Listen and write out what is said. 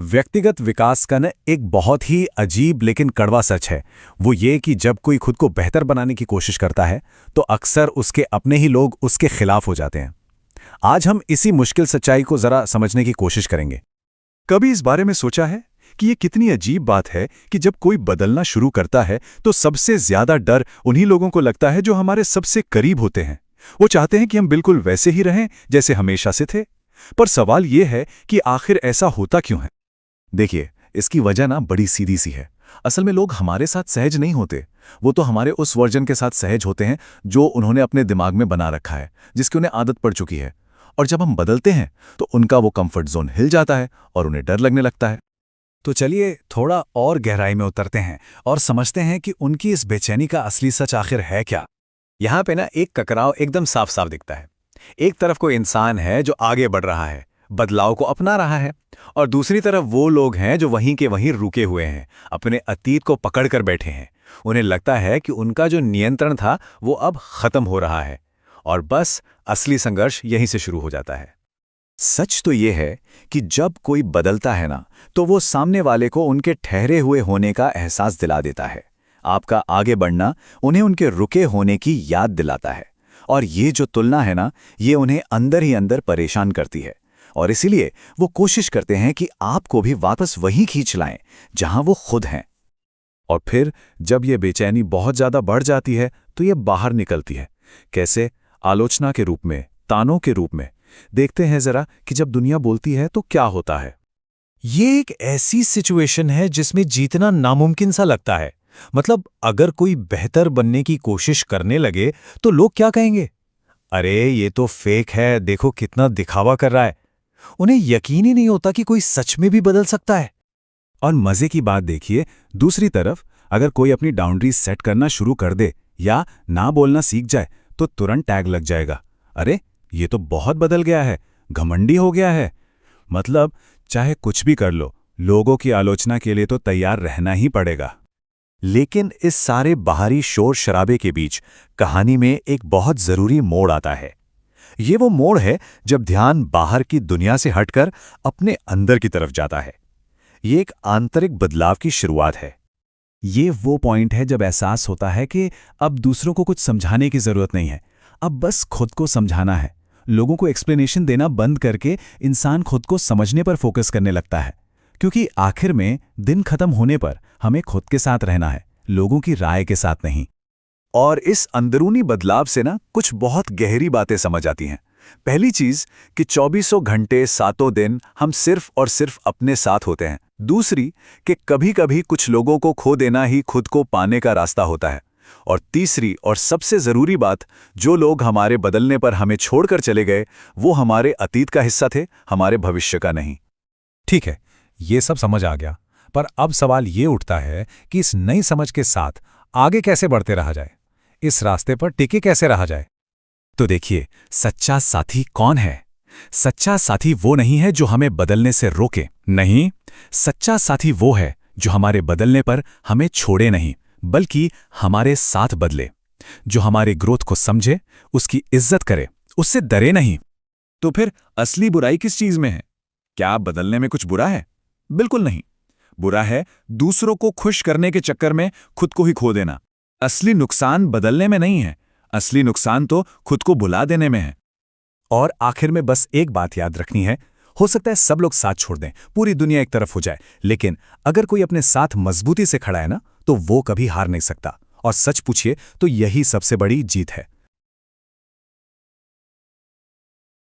व्यक्तिगत विकास का न एक बहुत ही अजीब लेकिन कड़वा सच है। वो ये कि जब कोई खुद को बेहतर बनाने की कोशिश करता है तो अक्सर उसके अपने ही लोग उसके खिलाफ हो जाते हैं। आज हम इसी मुश्किल सच्चाई को जरा समझने की कोशिश करेंगे। कभी इस बारे में सोचा है कि ये कितनी अजीब बात है कि जब कोई बदलना शुरू करता है तो सबसे ज्यादा डर उन्हीं लोगों को लगता है जो हमारे सबसे करीब होते हैं। वो चाहते हैं कि हम बिल्कुल वैसे ही रहें जैसे हमेशा से थे। पर सवाल ये है कि आखिर ऐसा होता क्यों है? देखिए, इसकी वजह ना बड़ी सीधी सी है। असल में लोग हमारे साथ सहज नहीं होते। वो तो हमारे उस वर्जन के साथ सहज होते हैं जो उन्होंने अपने दिमाग में बना रखा है, जिसकी उन्हें आदत पड़ चुकी है। और जब हम बदलते हैं तो उनका वो कंफर्ट जोन हिल जाता है और उन्हें डर लगने लगता है। तो चलिए थोड़ा और गहराई में उतरते हैं और समझते हैं कि उनकी इस बेचैनी का असली सच आखिर है क्या। यहाँ पे ना एक टकराव एकदम साफ साफ दिखता है। एक तरफ कोई इंसान है जो आगे बढ़ रहा है, बदलाव को अपना रहा है, और दूसरी तरफ वो लोग हैं जो वहीं के वहीं रुके हुए हैं, अपने अतीत को पकड़ कर बैठे हैं। उन्हें लगता है कि उनका जो नियंत्रण था वो अब खत्म हो रहा है, और बस असली संघर्ष यहीं से शुरू हो जाता है। सच तो ये है कि जब कोई बदलता है ना, तो वो सामने वाले को उनके ठहरे हुए होने का एहसास दिला देता है। आपका आगे बढ़ना उन्हें उनके रुके होने की याद दिलाता है। और ये जो तुलना है ना, ये उन्हें अंदर ही अंदर परेशान करती है। और इसीलिए वो कोशिश करते हैं कि आपको भी वापस वहीं खींच लाएं जहां वो खुद हैं। और फिर जब ये बेचैनी बहुत ज्यादा बढ़ जाती है तो ये बाहर निकलती है। कैसे? आलोचना के रूप में, तानों के रूप में। देखते हैं जरा कि जब दुनिया बोलती है तो क्या होता है। ये एक ऐसी सिचुएशन है जिसमें जीतना नामुमकिन सा लगता है। मतलब अगर कोई बेहतर बनने की कोशिश करने लगे तो लोग क्या कहेंगे? अरे ये तो फेक है, देखो कितना दिखावा कर रहा है। उन्हें यकीन ही नहीं होता कि कोई सच में भी बदल सकता है। और मजे की बात देखिए, दूसरी तरफ अगर कोई अपनी बाउंड्रीज सेट करना शुरू कर दे या ना बोलना सीख जाए तो तुरंत टैग लग जाएगा। अरे ये तो बहुत बदल गया है, घमंडी हो गया है। मतलब चाहे कुछ भी कर लो, लोगों की आलोचना के लिए तो तैयार रहना ही पड़ेगा। लेकिन इस सारे बाहरी शोर शराबे के बीच कहानी में एक बहुत जरूरी मोड़ आता है। ये वो मोड़ है जब ध्यान बाहर की दुनिया से हटकर अपने अंदर की तरफ जाता है। ये एक आंतरिक बदलाव की शुरुआत है। ये वो पॉइंट है जब एहसास होता है कि अब दूसरों को कुछ समझाने की जरूरत नहीं है, अब बस खुद को समझाना है। लोगों को एक्सप्लेनेशन देना बंद करके इंसान खुद को समझने पर फोकस करने लगता है, क्योंकि आखिर में दिन खत्म होने पर हमें खुद के साथ रहना है, लोगों की राय के साथ नहीं। और इस अंदरूनी बदलाव से ना कुछ बहुत गहरी बातें समझ आती हैं। पहली चीज कि 24 घंटे 7 दिन हम सिर्फ और सिर्फ अपने साथ होते हैं। दूसरी कि कभी-कभी कुछ लोगों को खो देना ही खुद को पाने का रास्ता होता है। और तीसरी और सबसे जरूरी बात, जो लोग हमारे बदलने पर हमें छोड़कर चले गए वो हमारे अतीत का हिस्सा थे, हमारे भविष्य का नहीं। ठीक है, ये सब समझ आ गया, पर अब सवाल ये उठता है कि इस नई समझ के साथ आगे कैसे बढ़ते रहा जाए, इस रास्ते पर टिके कैसे रहा जाए। तो देखिए, सच्चा साथी कौन है? सच्चा साथी वो नहीं है जो हमें बदलने से रोके, नहीं। सच्चा साथी वो है जो हमारे बदलने पर हमें छोड़े नहीं, बल्कि हमारे साथ बदले, जो हमारे ग्रोथ को समझे, उसकी इज्जत करे, उससे डरे नहीं। तो फिर असली बुराई किस चीज में है? क्या बदलने में कुछ बुरा है? बिल्कुल नहीं। बुरा है दूसरों को खुश करने के चक्कर में खुद को ही खो देना। असली नुकसान बदलने में नहीं है, असली नुकसान तो खुद को भुला देने में है। और आखिर में बस एक बात याद रखनी है, हो सकता है सब लोग साथ छोड़ दें, पूरी दुनिया एक तरफ हो जाए, लेकिन अगर कोई अपने साथ मजबूती से खड़ा है ना, तो वो कभी हार नहीं सकता। और सच पूछिए तो यही सबसे बड़ी जीत है।